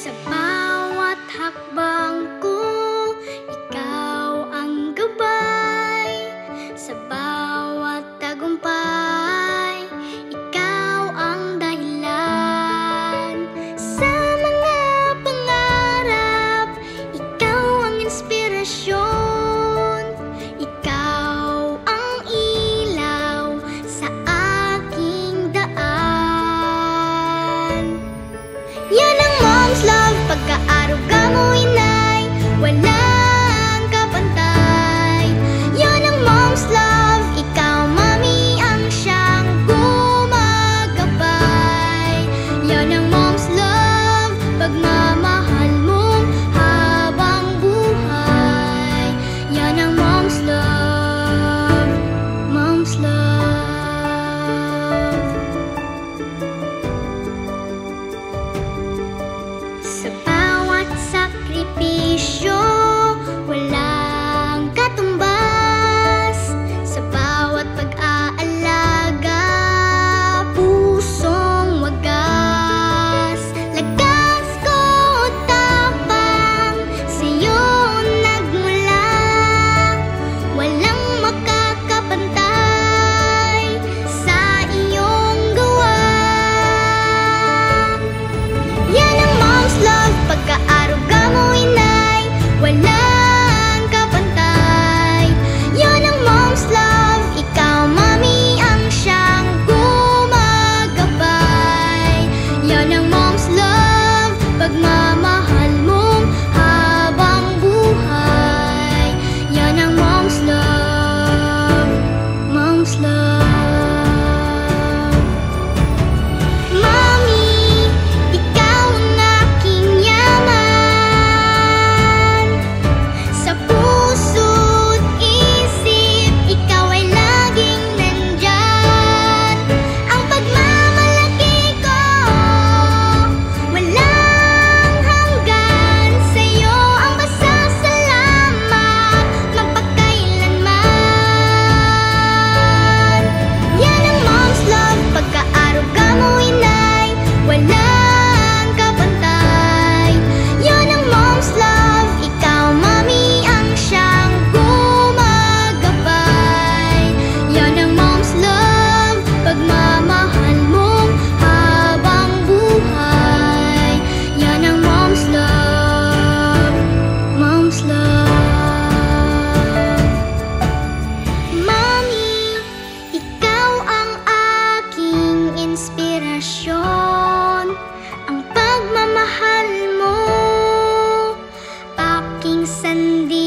Sa bawat hakbang ko, ikaw ang gabay. Sa bawat tagumpay, ikaw ang dahilan. Sa mga pangarap, ikaw ang inspirasyon. Ikaw ang ilaw sa aking daan. Yan ang mom's love, pagkaaruga mo inay, walang kapantay. Yan ang mom's love, ikaw mami ang siyang gumagabay. Yan ang mom's love, pagmamahal mong habang buhay. Yan ang mom's love, mom's love. Sa bawat sakripisyo, walang katumbas. Sa bawat pag-aalaga, pusong wagas. Lakas ko tapang, sa'yo nagmula. Walang makakapantay sa iyong gawa. Yan ang mom's love, pagkaaruga mo inay, walang kapantay. Yan ang mom's love, ikaw mami ang siyang gumagabay. Yan ang mom's love, pagmamahal mong habang buhay. Yan ang mom's love, mom's love. Mami, ikaw ang aking yaman. Sa puso't isip, ikaw ay laging nandyan. Ang pagmamalaki ko, walang hanggan. Sa'yo ang pasasalamat, magpakailanman. Yan ang mom's love, pagkaaruga mo inay, walang kapantay. Yan ang mom's love, ikaw mami ang siyang gumagabay. Yan ang mom's love, pagmamahal mong habang buhay. Yan ang mom's love, mom's love. Mami, ikaw ang aking inspirasyon. Ang pagmamahal mo, aking sandi.